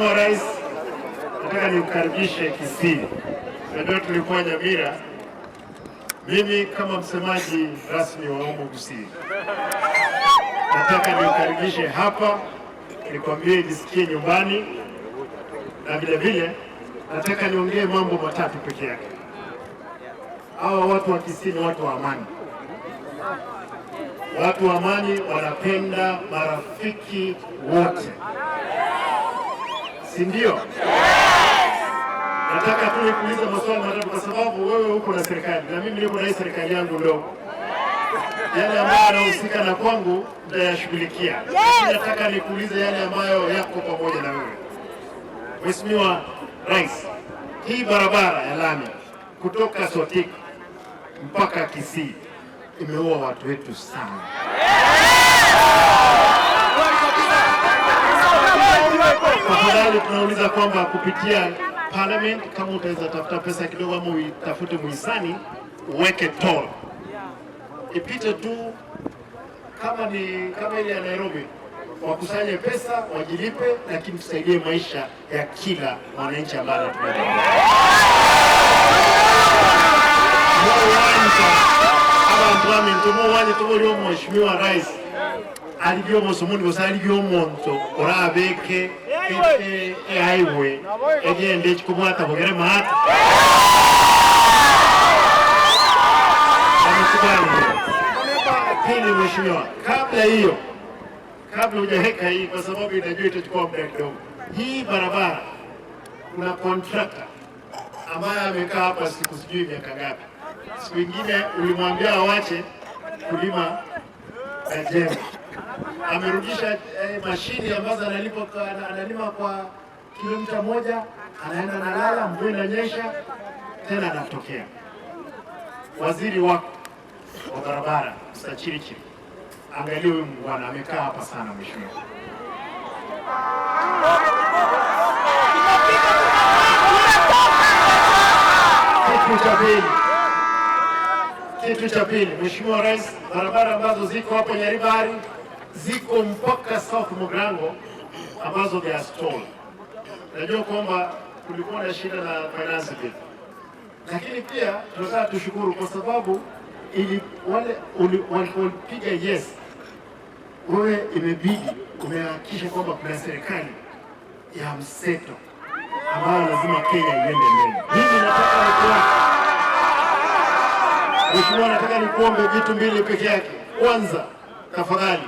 Mheshimiwa Rais, nataka nimkaribishe Kisii. Ndio tulikuwa Nyamira. Mimi kama msemaji rasmi wa Omo Kisii, nataka nimkaribishe hapa, nikwambie jisikie nyumbani, na vile vile nataka niongee mambo matatu pekee yake. Hawa watu wa Kisii ni watu wa amani. Watu wa amani wanapenda marafiki wote, si ndio? Nataka tu nikuulize maswali matatu kwa sababu wewe uko na serikali na mimi niko na hii serikali yangu ndogo. Yale ambayo yanahusika na kwangu nitayashughulikia. Nataka nikuulize yale ambayo yako pamoja na wewe. Mheshimiwa Rais, hii barabara ya lami kutoka Sotik mpaka Kisii imeua watu wetu sana. Tafadhali tunauliza kwamba kupitia Parliament, kama utaweza tafuta pesa kidogo ama uitafute muhisani uweke toll ipite tu kama ile ya Nairobi, wakusanye pesa wajilipe, lakini tusaidie maisha ya kila mwananchi ambaye anatumia. Mheshimiwa Rais alivyo mosomoni gosali byo monto orabeke highway egende chikumata bogere mahata pili. Mheshimiwa, kabla hujaweka hii, kwa sababu inajua itachukua muda kidogo, hii barabara kuna contractor ambaye amekaa hapa siku sijui miaka ngapi. Siku ingine ulimwambia awache kulima jembe, amerudisha mashini ambazo analima kwa kilomita moja, anaenda nalala, mvua inanyesha tena anatokea. Waziri wako wa barabara Mr. Chirichiri, angalia huyu bwana amekaa hapa sana. Mheshimiwa, kitu cha pili, Mheshimiwa Rais, barabara ambazo ziko hapo Nyaribari ziko mpaka South Mugrango ambazo they are stalled. Najua kwamba kulikuwa na shida na finance bill, lakini pia tunataka tushukuru kwa sababu walipiga yes, wewe imebidi umehakikisha kwamba kuna serikali ya mseto ambayo lazima Kenya iende mbele. Mimi nataka nikuombe vitu mbili peke yake. Kwanza, tafadhali,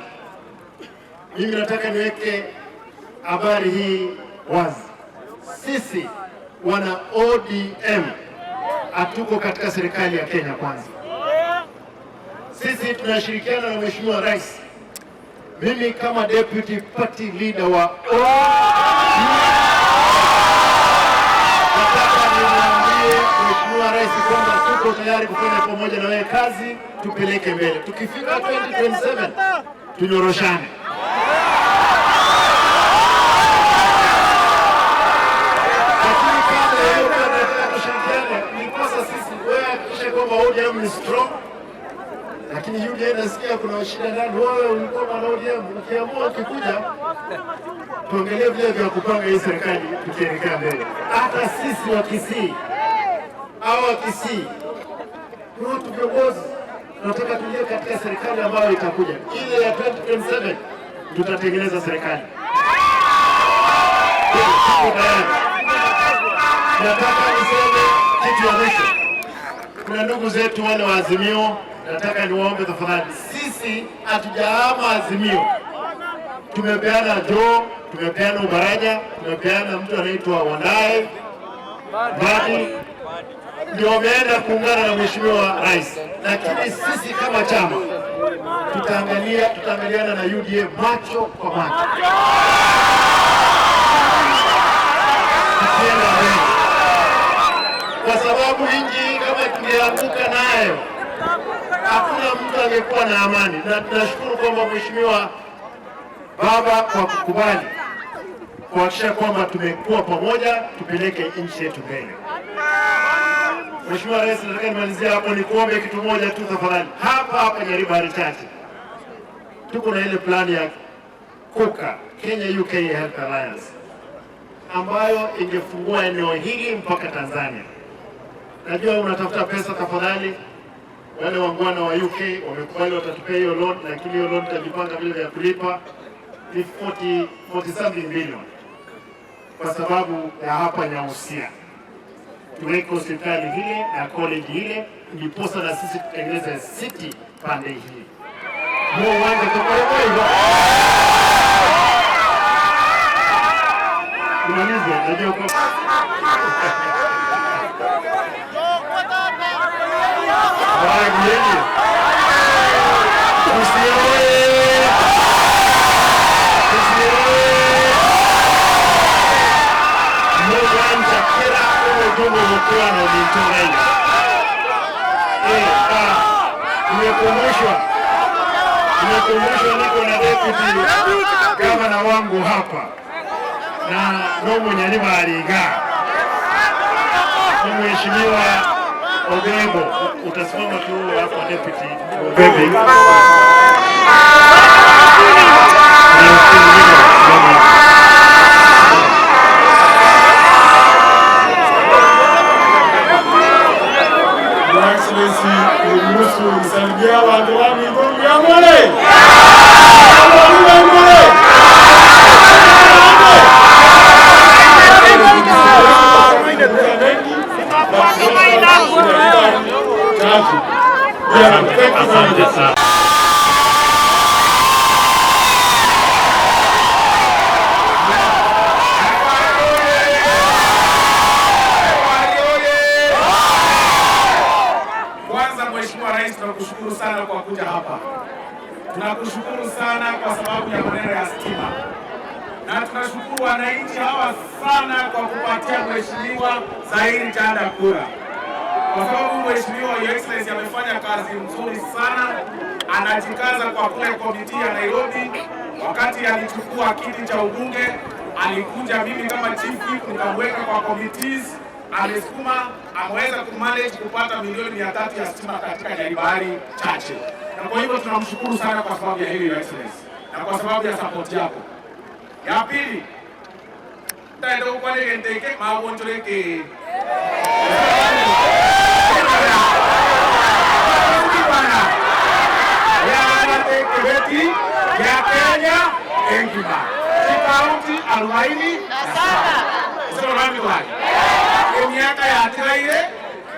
mimi nataka niweke habari hii wazi. Sisi wana ODM hatuko katika serikali ya Kenya Kwanza. Sisi tunashirikiana na Mheshimiwa Rais. Mimi kama deputy party leader wa ODM nataka niwaambie Mheshimiwa Rais kwamba tuko tayari kufanya pamoja na wewe kazi, tupeleke mbele. Tukifika 2027 tunyoroshane. Lakini kabla ya hiyo tunataka tushirikiane. Ni kosa sisi wewe hakikisha kwamba ODM ni strong. Lakini UDA nasikia kuna shida ndani. Wewe ulikuwa na ODM, ukiamua ukikuja tuongelee vile vya kupanga hii serikali tukielekea mbele. Hata sisi wa Kisii au wa Kisii ni watu viongozi, tunataka tuingie katika serikali ambayo itakuja. Ile ya 2027 tutatengeneza serikali. Nataka niseme kitu ya mwisho. Kuna ndugu zetu wale wa Azimio, nataka niwaombe tafadhali, sisi hatujahama Azimio. Tumepeana Joe, tumepeana Ubaraja, tumepeana mtu anaitwa Wandae Badi, ndio wameenda kuungana na Mheshimiwa Rais. Lakini sisi kama chama tutaangaliana na UDA macho kwa macho. Kwa sababu nchi kama tungeanguka nayo hakuna mtu angekuwa na amani, na tunashukuru kwamba Mheshimiwa Baba kwa kukubali kuhakikisha kwamba tumekuwa pamoja, tupeleke nchi yetu mbele. Mheshimiwa Rais, nataka nimalizia hapo nikuombe kitu moja tu tafadhali. Hapa Nyaribari chache tuko na ile plani ya KUKA, Kenya UK Health Alliance. ambayo ingefungua eneo hili mpaka Tanzania. Najua unatafuta pesa, tafadhali. Wale wangwana wa UK wamekubali watatupea hiyo loan, lakini hiyo loan tutajipanga vile vya kulipa. Ni 40 something billion kwa sababu ya hapa Nyahusia. Tuweke hospitali hile na college hile, ndiposa na sisi tutengeneze city pande hii. Mwa uwanja kwa hivyo. Tunanize, najua kwa Nimekumbusha niko na deputy gavana wangu hapa na nomu nyaliba aliga. Mheshimiwa Ogego, utasimama tu hapa deputy Ogego. Nisalimia watu wa Migombe ya Mole. Tunakushukuru sana kwa kuja hapa. Tunakushukuru sana kwa sababu ya maneno ya stima. Na tunashukuru wananchi hawa sana kwa kupatia Mheshimiwa Zahiri Chanda kura. Kwa sababu Mheshimiwa Your Excellency amefanya kazi nzuri sana. Anajikaza kwa kule komiti ya Nairobi. Wakati alichukua kiti cha ubunge, alikuja mimi kama chief whip nikamweka kwa committees. Amesukuma, ameweza kumanage kupata milioni 300 ya stima katika Nyaribari chache. Na kwa hivyo tunamshukuru sana kwa sababu ya hili Your Excellency na kwa sababu ya support yako. Ya pili, taenda kwa ile ndeke magonjoleke. Ya Kenya engima. Kaunti 47. Sio rami wake. Miaka ya atiraire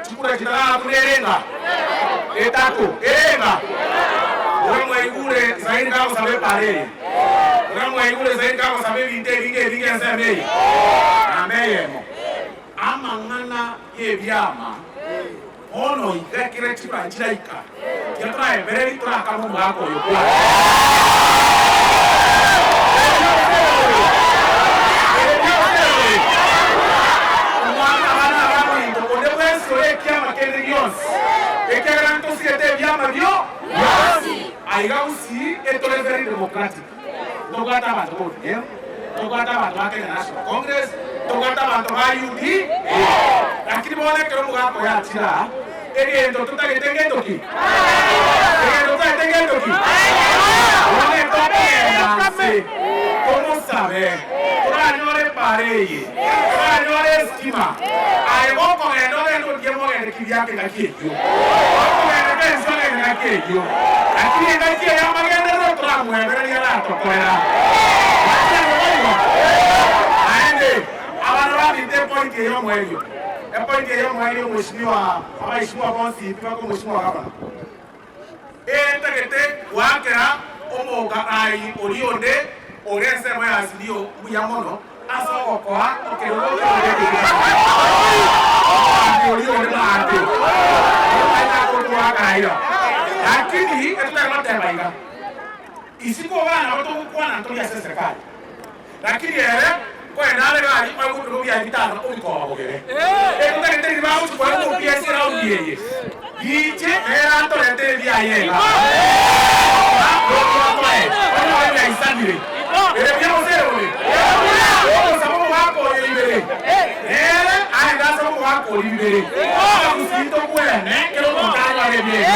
chukura kitara kunerenga etatu erenga uramwe igure Zahiri kako sabe pare uramwe igure Zahiri kako sabe vinge nseme ameyemo amangana yebyama ono igakire chira chiraika yatra emberi turaka mu ngako yokwa Aigausi etole very democratic. Togata bantu bodi, togata bantu wa Kenya National Congress, togata bantu wa UD. Lakini bwana kero mugapo ya tira, eri ndo tutagitenge ndoki. Eri ndo tutagitenge ndoki. Wale tokena se, como sabe, kuranyore pareye, kuranyore stima. Aigo kongendo ndo diemo ndo kibyake ngakiejo. Ngakiejo. Lakini ngakiejo ya magenda ndo mwebere ya tokoera. Aende abantu bafite point yo mwelyo. Point yo mwelyo mheshimiwa abaishimwa bonsi bako mheshimiwa hapa. Tegete wakera omoga ai orionde orense mwa asidio buyamono aso okoa okerolo orionde maate. Lakini etutaka tebaiga isiko bana batokukwana ntoya serikali lakini kwa nale bali kwa kudu bya bitano ubikoba bogere etutaka tedi bawo kwa kudu bya sira ubiyeye yiche era to lete bya yenga kwa bya isandire ere bya osewe sababu wako libere aenda sababu wako libere usito kwene kero mtana lebye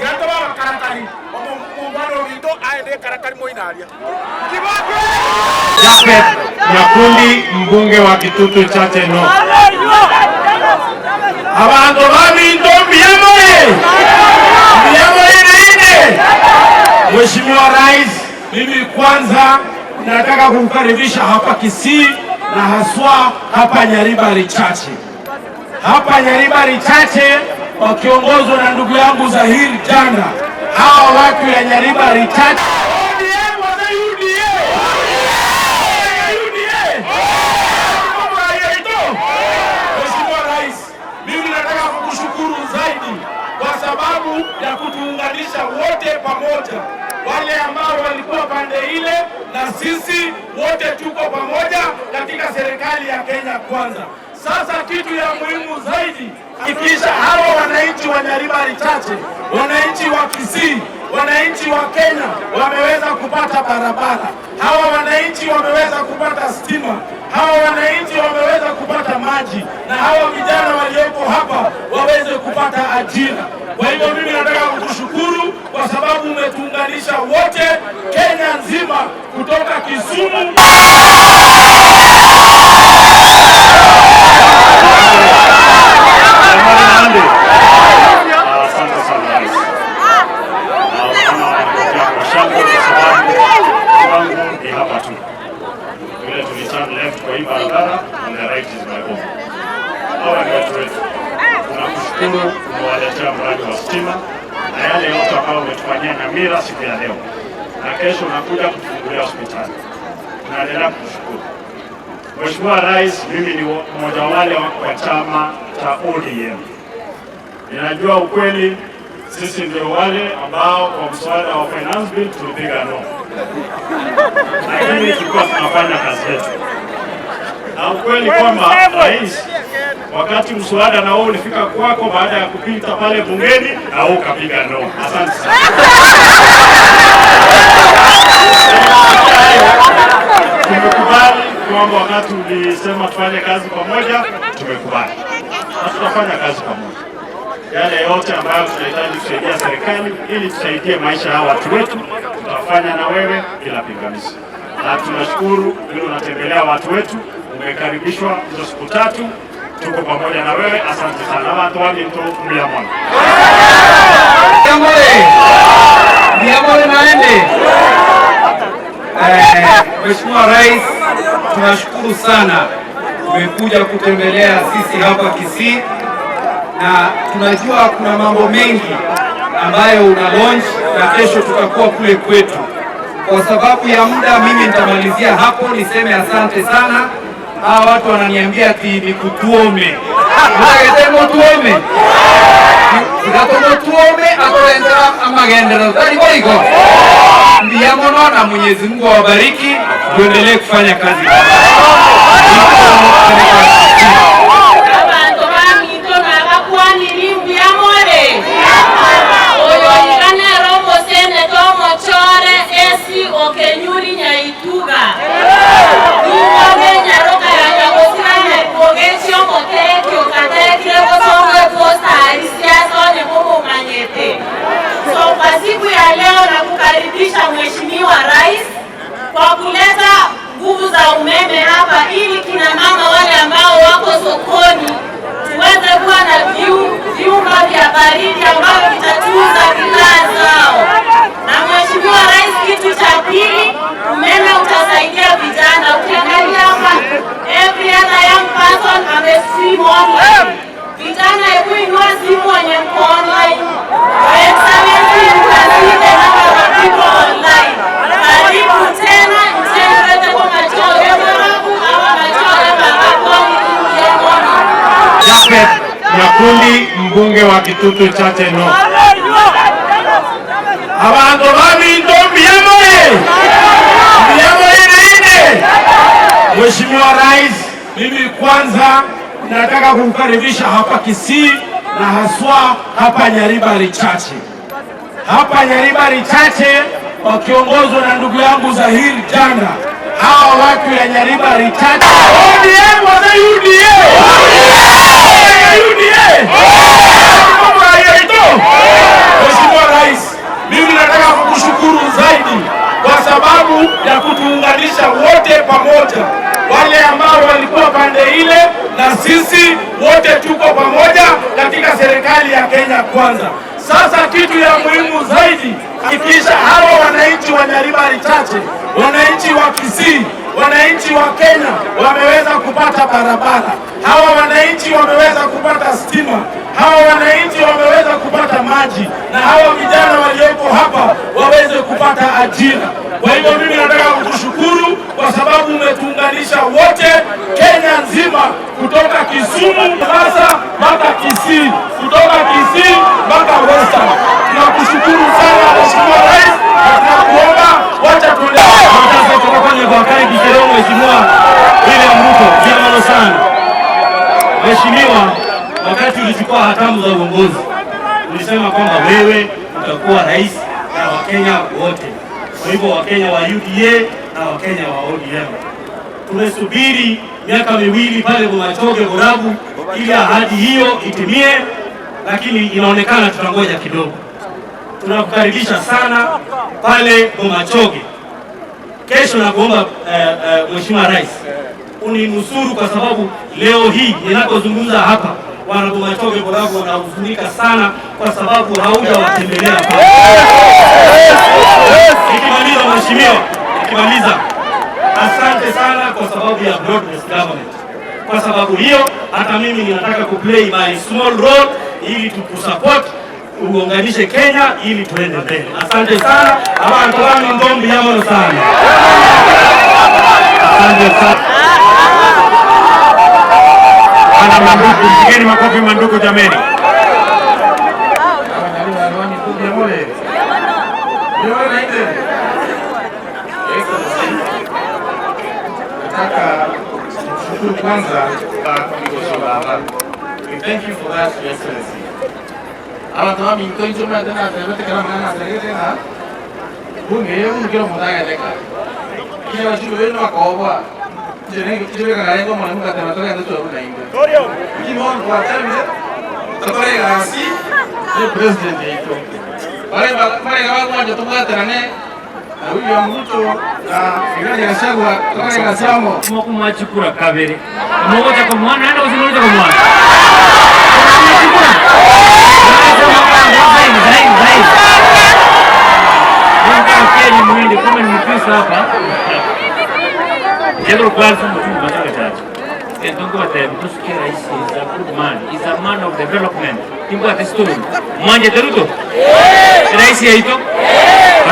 yatoba karakari omumbano wito aende karakari moinaria Japhet Nyakundi, mbunge wa Kitutu Chache North. Abantu babinto Biamoye naende. Mheshimiwa Rais, mimi kwanza nataka kukukaribisha hapa Kisii na haswa hapa Nyaribari Chache. Hapa Nyaribari Chache wakiongozwa na ndugu yangu Zahir Janda. Hawa watu ya Nyaribari Chache ya kutuunganisha wote pamoja, wale ambao walikuwa pande ile na sisi wote tuko pamoja katika serikali ya Kenya Kwanza. Sasa kitu ya muhimu zaidi, hakikisha hawa wananchi wa Nyaribari Chache, wananchi wa Kisii, wananchi wa Kenya wameweza kupata barabara, hawa wananchi wameweza kupata stima, hawa wananchi wameweza kupata maji, na hawa vijana walioko hapa waweze kupata ajira. Kwa hivyo mimi nataka kukushukuru kwa sababu umetuunganisha wote Kenya nzima kutoka Kisumu. Asante sana Rais. Wangu ni hapa tu. Vile tuliturn left kwa hii barabara, on the right is my home. Hawa ni watu wetu. Tunakushukuru umewaletea mradi wa stima na yale yote ambayo umetufanyia Nyamira siku ya leo, na kesho unakuja kutufungulia hospitali. Tunaendelea kukushukuru Mheshimiwa Rais. Mimi ni mmoja wale wa chama cha ODM. Ninajua ukweli, sisi ndio wale ambao kwa mswada wa finance bill tulipiga no, lakini tulikuwa tunafanya kazi yetu, na ukweli kwamba Rais, wakati mswada na wewe ulifika kwako baada ya kupita pale bungeni na wewe ukapiga no. Asante sana. Tumekubali kwamba wakati ulisema tufanye kazi pamoja, tumekubali na tutafanya kazi pamoja. Yale yote ambayo tunahitaji kusaidia serikali ili tusaidie maisha ya watu wetu, tutafanya na wewe bila pingamizi. Na tunashukuru vile unatembelea watu wetu, umekaribishwa hizo siku 3. Tuko pamoja na wewe. Asante sana. Watu wangu mto mliamona. Biamoye naende. Mheshimiwa Rais, tunashukuru sana umekuja kutembelea sisi hapa Kisii, na tunajua kuna mambo mengi ambayo una launch na kesho tutakuwa kule kwetu. Kwa sababu ya muda mimi nitamalizia hapo, niseme asante sana. Hawa watu wananiambia ati nikutuome. Unataka tuome? Tunataka tuome atoenda amagendera. Ndio Ndiamono, na Mwenyezi Mungu awabariki, tuendelee kufanya kazi. Siku ya leo na kukaribisha Mheshimiwa Rais kwa kuleta nguvu za umeme hapa ili kina mama wale ambao wako sokoni tuweze kuwa na vyumba vya baridi ambavyo vitatuza bidhaa zao. Na Mheshimiwa Rais, kitu cha pili, umeme utasaidia vijana. Ukiangalia hapa, every other young person amestream online. Vijana, hebu inua simu wenye mko online. Japhet Nyakundi, mbunge wa Kitutu Chache North. Abantu babinto Biamoye naende. Mheshimiwa Rais, mimi kwanza nataka kukukaribisha hapa Kisii na haswa hapa Nyaribari Chache. Hapa Nyaribari Chache wakiongozwa na ndugu yangu Zahir Janda. Hawa watu ya Nyaribari Chache ODM wa UDA. Mheshimiwa na sisi wote tuko pamoja katika serikali ya Kenya Kwanza. Sasa kitu ya muhimu zaidi, hakikisha hawa wananchi wa Nyaribari Chache, wananchi wa Kisii, wananchi wa Kenya wameweza kupata barabara, hawa wananchi wameweza kupata stima, hawa wananchi wameweza kupata maji, na hawa vijana walioko hapa waweze kupata ajira. Kwa hivyo mimi nataka kukushukuru kwa sababu umetuunganisha wote Kenya nzima, kutoka Kisumu sasa mpaka Kisii, kutoka Kisii mpaka Western. Tunakushukuru sana Mheshimiwa Rais, na tunakuomba wacha tuendelee sasa tukafanye kwa kari kisereo. Mheshimiwa William Ruto, jamani sana. Mheshimiwa, wakati ulichukua hatamu za uongozi ulisema kwamba wewe utakuwa rais na Wakenya wote. Kwa hivyo Wakenya wa UDA na Wakenya wa ODM tumesubiri miaka miwili pale Bomachoge Borabu ili ahadi hiyo itimie, lakini inaonekana tutangoja kidogo. Tunakukaribisha sana pale Bomachoge kesho, na kuomba Mheshimiwa Rais uninusuru, kwa sababu leo hii ninapozungumza hapa wana Bomachoge Borabu wanahuzunika sana kwa sababu haujawatembelea pale. Nikimaliza Mheshimiwa, nikimaliza, asante sana kwa sababu ya broad-based government. Kwa sababu hiyo hata mimi ninataka kuplay my small role ili tukusupport, uunganishe Kenya ili tuende mbele. Asante sana. Abantu bami ndombi yamo sana. Asante sana. Ana mandugu, pigeni makofi mandugu jameni. Kwanza we thank you for that, Your Excellency. Abantu bami ntoinjo mwana na tebete kana mwana serete na bunge yo mudaga deka. Kile washu wenu akobwa. Jere kana ngo mwana muka tebata ya ndo na ingo. Kile mwana kwa tamize. Tokore gasi the president ito. Pare kama mmoja tukatarane huyu ya mtu na Rigathi Gachagua tokore gasamo kumwachukura kabere mmoja kwa mwana ana usimuliza kwa mwana Kenya mwende kama ni Mkristo hapa Jero kwanza mtu mmoja tatu Ndongo tusikie rais is a good man, is a man of development. Timba testuru mwanje teruto rais yaito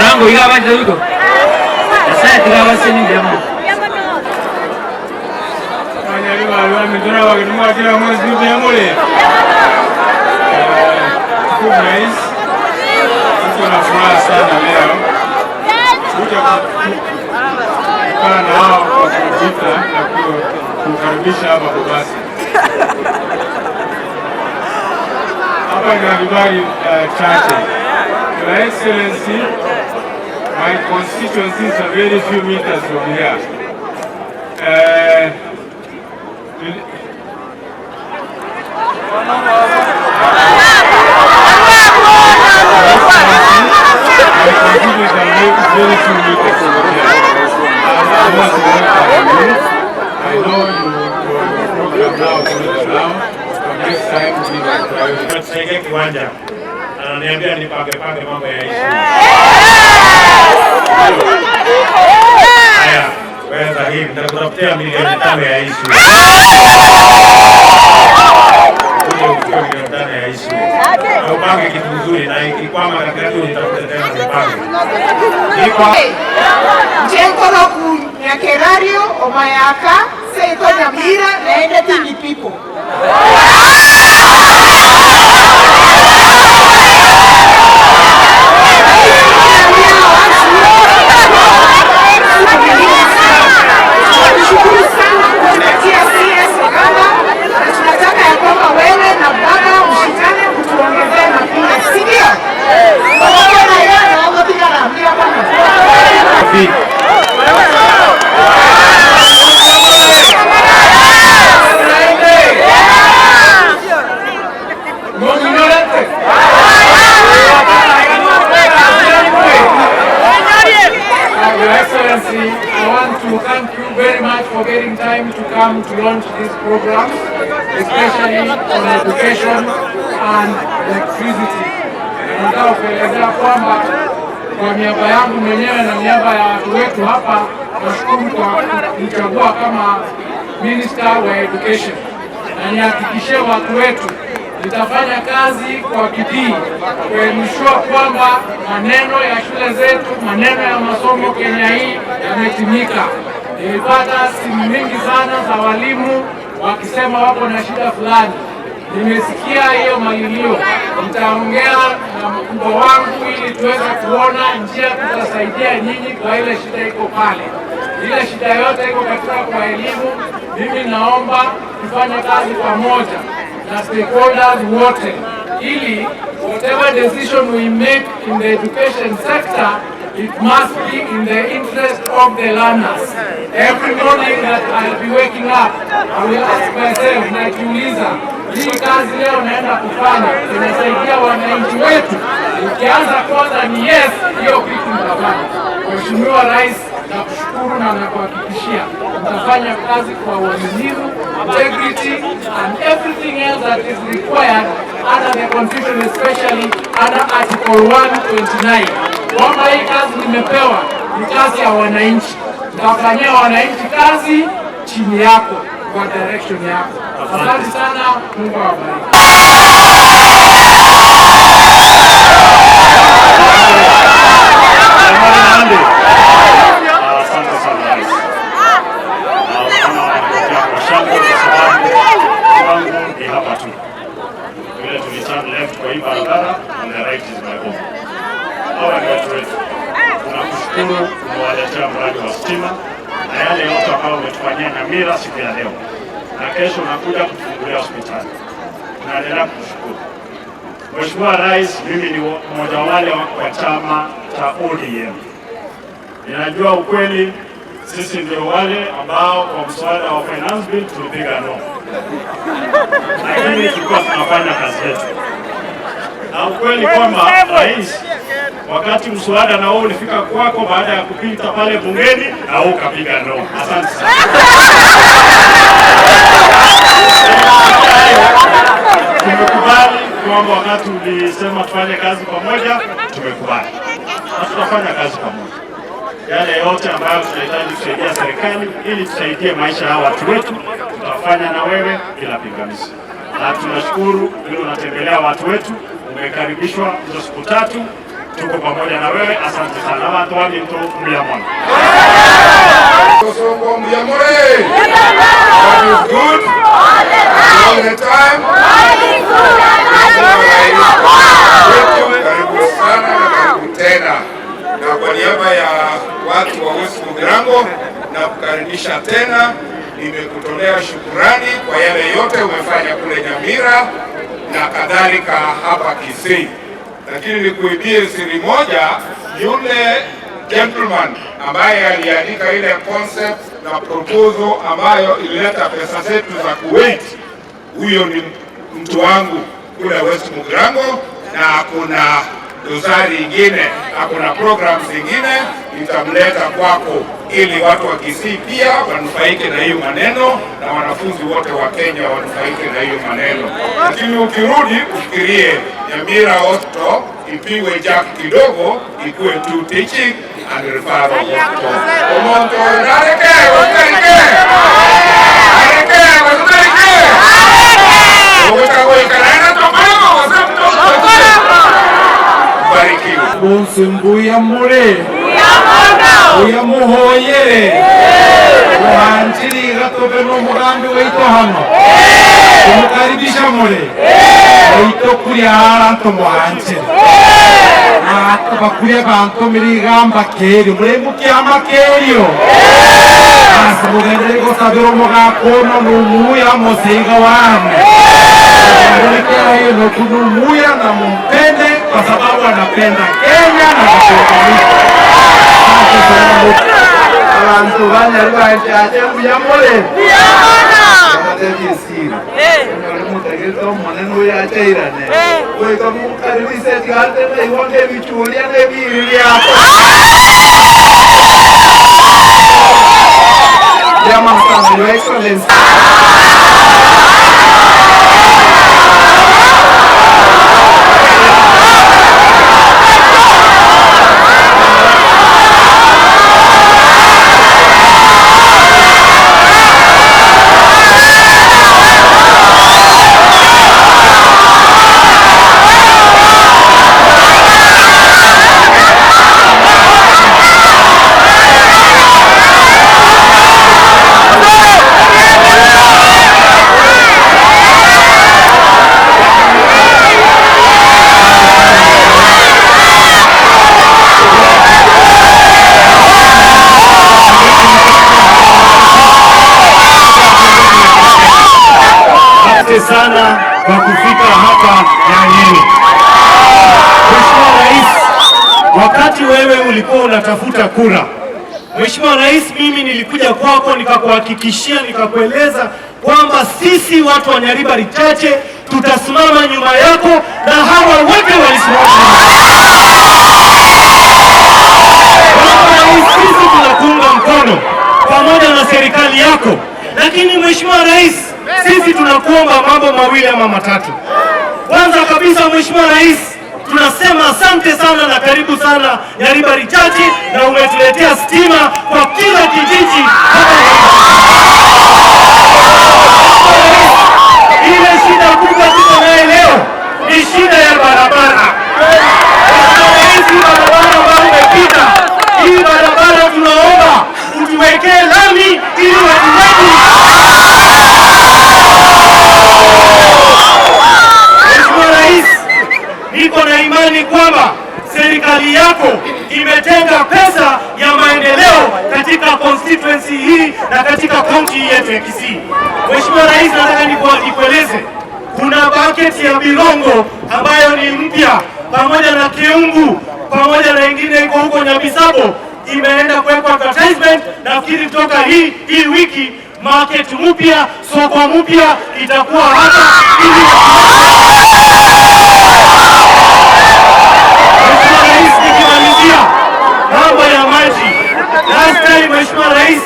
rango igawa teruto sasa tigawa sini jamaa Wanyaliwa mituna wakinunua kila mwezi ya mole. Rais tuna furaha sana leo kuja kukaa nao kwa kupita na kukaribisha hapa Bobasi. Hapa ni Nyaribari Chache. Your Excellency, my constituency is a very few meters from here. Tusaidie kiwanja. Ananiambia nipange mambo ya issue. Haya, weza hivi nitakutafutia milioni 5 ya issue. Milioni 5 ya issue. Na upange kitu nzuri na ikikwama katika tu nitafuta tena upange. Jengo la kunyakerario omayaka seito nyamira naende tini people. Tunashukuru sana kutuletea CS Uganda na tunataka ya kwamba wewe na baba mshikane kutuongezea na pia, si ndio? Kwa hiyo na wao pia naambia bwana. Your Excellency, I want to thank you very much for getting time to come. come to launch these programs, especially on education and electricity. Nataka kuelezea kwamba kwa niaba yangu mwenyewe na niaba ya watu wetu hapa, nashukuru kwa kuchagua kama Minister wa Education, na nihakikishie watu wetu nitafanya kazi kwa bidii kuhakikisha kwamba maneno ya shule zetu, maneno ya masomo Kenya hii yametimika. Nilipata simu mingi sana za walimu wakisema wako na shida fulani. Nimesikia hiyo malilio, nitaongea na mkubwa wangu ili tuweze kuona njia tutasaidia nyinyi kwa ile shida iko pale. Ile shida yote iko katika kwa elimu. Mimi naomba tufanye kazi pamoja na stakeholders wote ili whatever decision we make in the education sector, it must be in the interest of the learners. Every morning that I'll be waking up, I will ask myself, najiuliza, hii kazi leo naenda kufanya inasaidia wananchi wetu? Ukianza kwanza ni yes, hiyo kitu mtafanya. Mheshimiwa Rais, nakushukuru na nakuhakikishia mtafanya kazi kwa uaminifu, integrity and everything else that is required under the Constitution, especially under Article 129. Kwamba hii kazi nimepewa ni kazi ya wananchi, mtafanyia wananchi kazi chini yako kwa direction yako. Asante sana, Mungu awabariki. Asante sana Rais. Kwangu ni hapa tu. Vile tuliturn left kwa hii barabara, on the right is my home. Hawa ni watu wetu. Tunakushukuru kumewaletea mradi wa stima na yale yote ambayo umetufanyia Nyamira siku ya leo. Na kesho unakuja kufungulia hospitali. Tunaendelea kukushukuru. Mheshimiwa Rais, mimi ni mmoja wale wa chama cha ODM. Ninajua ukweli, sisi ndio wale ambao kwa mswada wa finance bill tulipiga no. Lakini tulikuwa tunafanya kazi yetu. Na ukweli kwamba Rais, wakati mswada na wewe ulifika kwako baada ya kupita pale bungeni na wewe ukapiga no. Asante sana. Tumekubali kwamba wakati ulisema tufanye kazi pamoja, tumekubali. Na tutafanya kazi pamoja. Yale yote ambayo tunahitaji kusaidia serikali ili tusaidie maisha ya watu wetu, tutafanya na wewe bila pingamizi. Na tunashukuru vile unatembelea watu wetu, umekaribishwa hizo siku 3, tuko pamoja na wewe. Asante sana. Watu wangu mto mliamona. Soko mliamore. That is good. All the time. Karibu sana na karibu tena. Na kwa niaba ya watu wa West Mugirango na kukaribisha tena, nimekutolea shukurani kwa yale yote umefanya kule Nyamira na kadhalika hapa Kisii. Lakini nikuibie siri moja, yule gentleman ambaye aliandika ile concept na proposal ambayo ilileta pesa zetu za Kuwait, huyo ni mtu wangu kule West Mugirango, na kuna dosari ingine, hakuna programs zingine nitamleta kwako ili watu wa Kisii pia wanufaike na hiyo maneno na wanafunzi wote wa Kenya wanufaike na hiyo maneno. Lakini ukirudi ufikirie Nyamira Hospital ipigwe jack kidogo ikuwe tu teaching and referral hospital. Omonto nareke wakarike. Nareke wakarike. Weka na tokana wasabu Bonsimbuya mure uya muhoyere uhanjiri gatobe no mugambi weito hano umukaribisha mure weito kuri haranto muhanjiri nakaba kuri abantu mirigamba keri mure mukyama keriyo asubugende gosabiro mugakono numuya mosiga wane hiyo no kunumuya na mumpende kwa sababu anapenda Kenya na kushirikiana. Abantu banyarwanda muyamole. Ndategezira. Mutegezo maneno ya chairane. Wewe kama karibisha tigande na iwonde bichulia na biri yako. Jamaa sana. Your Excellency. Sana kwa kufika hapa Nyang'eni. Mheshimiwa Rais, wakati wewe ulikuwa unatafuta kura, Mheshimiwa Rais, mimi nilikuja kwako nikakuhakikishia, nikakueleza kwamba sisi watu wa Nyaribari Chache tutasimama nyuma yako na hawa wote walisimama. Sisi tunakuunga mkono pamoja na serikali yako, lakini Mheshimiwa Rais, sisi tunakuomba mambo mawili ama matatu. Kwanza kabisa, Mheshimiwa Rais, tunasema asante sana na karibu sana Nyaribari Chache, na umetuletea stima kwa kila kijiji hapa. Ile shida kubwa tuko nayo leo ni shida ya barabara. Hizi barabara ambayo umepita, hii barabara tunaomba utuwekee lami ili watu wetu. Mheshimiwa Rais, niko na imani kwamba serikali yako imetenga pesa ya maendeleo katika constituency hii na katika kaunti yetu ya Kisii. Mheshimiwa Rais, nataka nikueleze kuna bucket ya Bilongo ambayo ni mpya, pamoja na Keungu, pamoja na ingine iko huko Nyabisabo, imeenda kuwekwa advertisement. Nafikiri kutoka hii wiki market mpya, soko mpya itakuwa hapa ili Mheshimiwa Rais, nikimalizia mambo ya maji. Last time Mheshimiwa Rais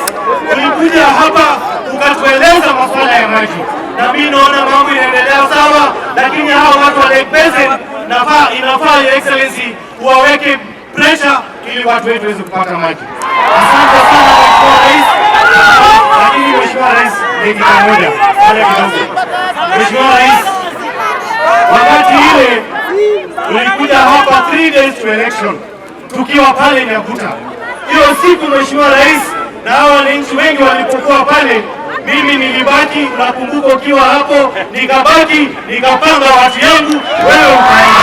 ulikuja hapa ukatueleza masuala ya maji, na mimi naona mambo inaendelea sawa, lakini hao watu wa Lake Basin inafaa Your Excellency uwaweke pressure ili watu wetu waweze kupata maji. Asante sana Mheshimiwa Rais. Lakini Mheshimiwa Rais, dakika moja pale kidogo. Mheshimiwa Rais, wakati ile ulikuja hapa 3 days to election tukiwa pale Nyakuta. Hiyo siku Mheshimiwa Rais, na hao wananchi wengi walipokuwa pale, mimi nilibaki, nakumbuka ukiwa hapo, nikabaki nikapanga watu yangu, wewe ukaenda.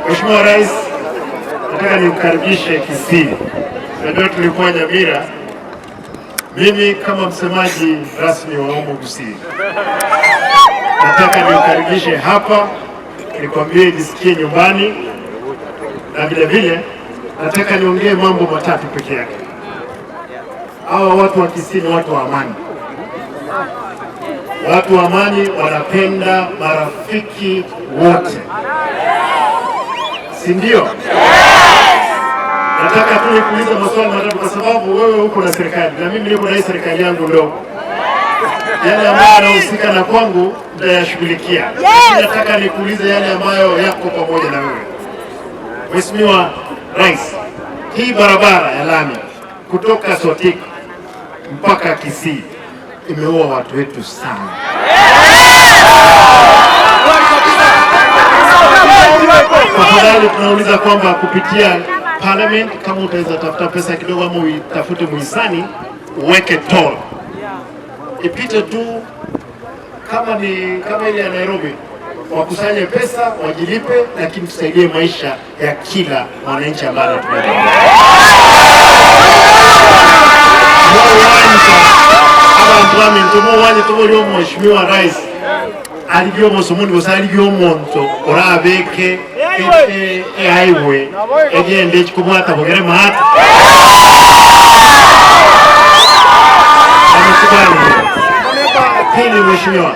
Mheshimiwa Rais, nataka nimkaribishe Kisii. Ndio tulikuwa Nyamira. Mimi kama msemaji rasmi wa Omo Kisii, nataka nimkaribishe hapa, nikwambie jisikie nyumbani, na vile vile nataka niongee mambo matatu peke yake. Hawa watu wa Kisii ni watu wa amani. Watu wa amani wanapenda marafiki wote, si ndio? Nataka tu nikuulize maswali matatu kwa sababu wewe uko na serikali na mimi niko na hii serikali yangu ndogo. Yale ambayo yanahusika na kwangu nitayashughulikia. Nataka nikuulize yale ambayo yako pamoja na wewe. Mheshimiwa Rais, hii barabara ya lami kutoka Sotik mpaka Kisii imeua watu wetu sana. Tafadhali tunauliza kwamba kupitia parliament, kama utaweza tafuta pesa kidogo ama uitafute muhisani uweke toll ipite tu kama ile ya Nairobi, wakusanye pesa wajilipe, lakini tusaidie maisha ya kila mwananchi ambaye anatumia. Mheshimiwa Rais aligyo musumuni gusa aligyo omuntu orabeke highway egende ekikubwata bugere mahata pili. Mheshimiwa,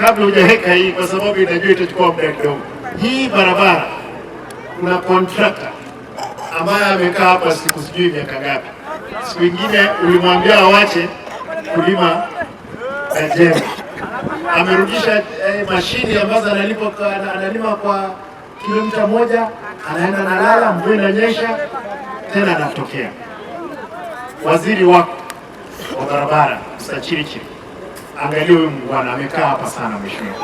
kabla hujaweka hii, kwa sababu inajua itachukua muda kidogo, hii barabara kuna contractor ambaye amekaa hapa siku sijui miaka ngapi. Siku ingine ulimwambia awache kulima na jembe, amerudisha mashini ambazo analima kwa kilomita moja, anaenda nalala, mvua inanyesha tena anatokea. Waziri wako wa barabara Mr. Chirichiri, angalia huyu mwana amekaa hapa sana. Mheshimiwa,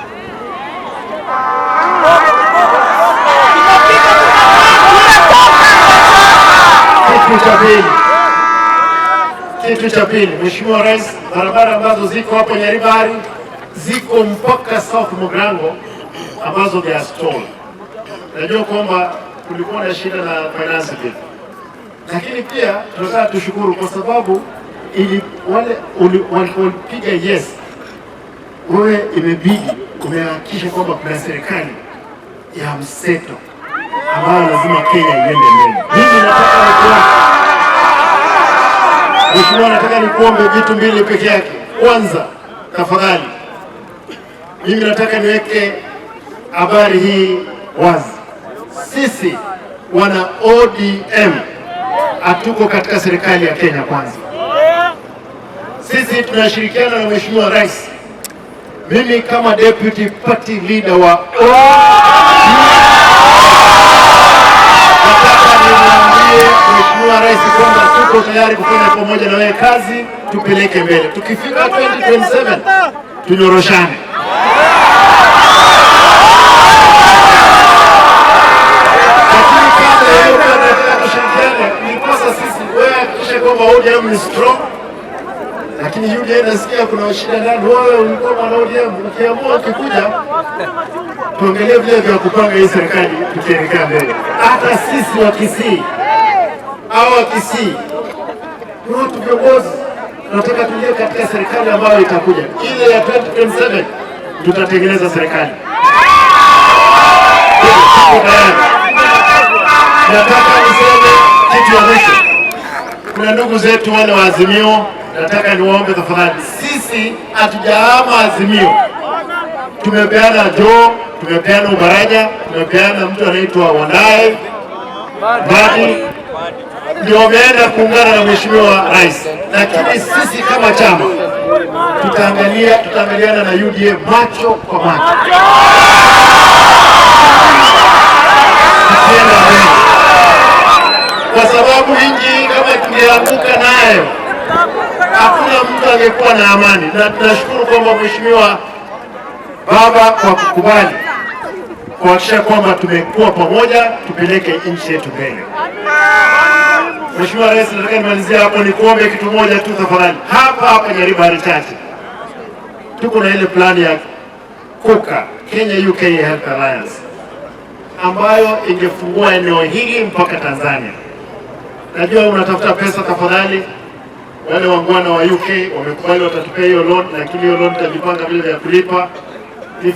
kitu cha pili, Mheshimiwa Rais, barabara ambazo ziko hapo Nyaribari ziko mpaka South Mugrango ambazo they are stalled. Najua kwamba kulikuwa na shida na finance bill, lakini pia tunataka tushukuru kwa sababu wale walipiga yes, wewe imebidi umehakikisha kwamba kuna serikali ya mseto ambayo lazima Kenya iende mbele. Mheshimiwa, nataka nikuombe vitu mbili peke yake. Kwanza, tafadhali, mimi nataka niweke habari hii wazi. Sisi wana ODM hatuko katika serikali ya Kenya Kwanza. Sisi tunashirikiana na Mheshimiwa Rais. Mimi kama deputy party leader wa ODM nataka nimwambie Mheshimiwa Rais kwamba tuko tayari kufanya pamoja na wewe kazi, tupeleke mbele. Tukifika 2027 tunyoroshane. Lakini kabla ya hiyo tunataka tushirikiane. Ni kosa sisi wewe hakikisha kwamba ODM ni strong. Lakini UDA nasikia kuna shida ndani. Wewe ulikuwa mwana ODM, ukiamua ukikuja tuongelee vile vya kupanga hii serikali tukielekea mbele. Hata sisi wa Kisii au wa Kisii watu viongozi tunataka tuingie katika serikali ambayo itakuja. Ile ya 2027 tutatengeneza serikali. Nataka niseme kitu ya mwisho. Kuna ndugu zetu wale wa Azimio, nataka niwaombe tafadhali. Sisi hatujahama Azimio. Tumepeana Joe, tumepeana Ubaraja, tumepeana mtu anaitwa Wandae Badi, ndio wameenda kuungana na Mheshimiwa Rais. Lakini sisi kama chama tutaangaliana na UDA macho kwa macho. Kwa sababu nchi kama tungeanguka nayo hakuna mtu angekuwa na amani, na tunashukuru kwamba Mheshimiwa Baba kwa kukubali kuhakikisha kwamba tumekuwa pamoja, tupeleke nchi yetu mbele. Mheshimiwa Rais, nataka nimalizia hapo nikuombe kitu moja tu tafadhali. Hapa Nyaribari chache tuko na ile plani ya KUKA, Kenya UK Health Alliance, ambayo ingefungua eneo hili mpaka Tanzania. Najua unatafuta pesa, tafadhali. Wale wangwana wa UK wamekubali watatupea hiyo loan, lakini hiyo loan tutajipanga vile vya kulipa ni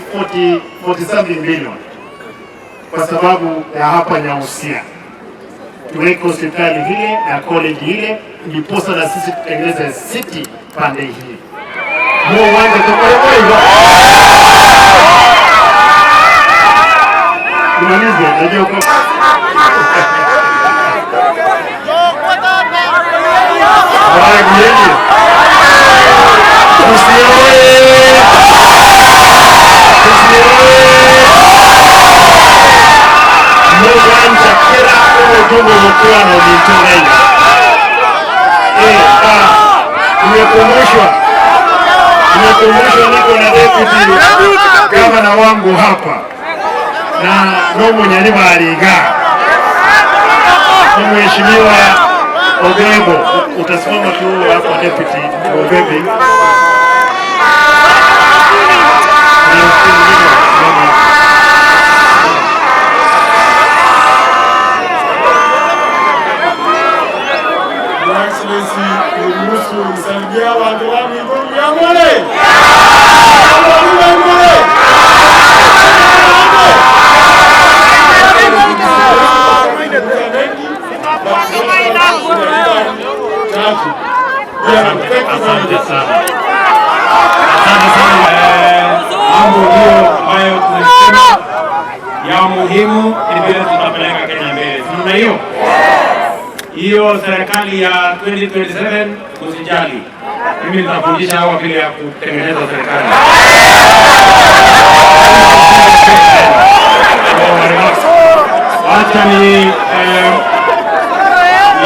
40 billion kwa sababu ya hapa Nyausia. Tuweke hospitali hile na college hile, ndiposa na sisi tutengeneze city pande hii. Uwanja tukolewa hivyo. Unaniza, najua kwa Nimekumbusha niko na deputy gavana wangu hapa na Nomo Nyaribari. Mheshimiwa Ogebo, utasimama tu hapo deputy Ogebe. Your Excellency, niruhusu nisalimia watu wa Migori ya Mwale. Asante sana. Asante sana. Mambo hiyo ambayo tunasema ya muhimu ni vile tutapeleka Kenya mbele. Tunaona hiyo serikali ya 2027 usijali. Mimi nitafundisha hawa vile ya kutengeneza serikali. Wacha ni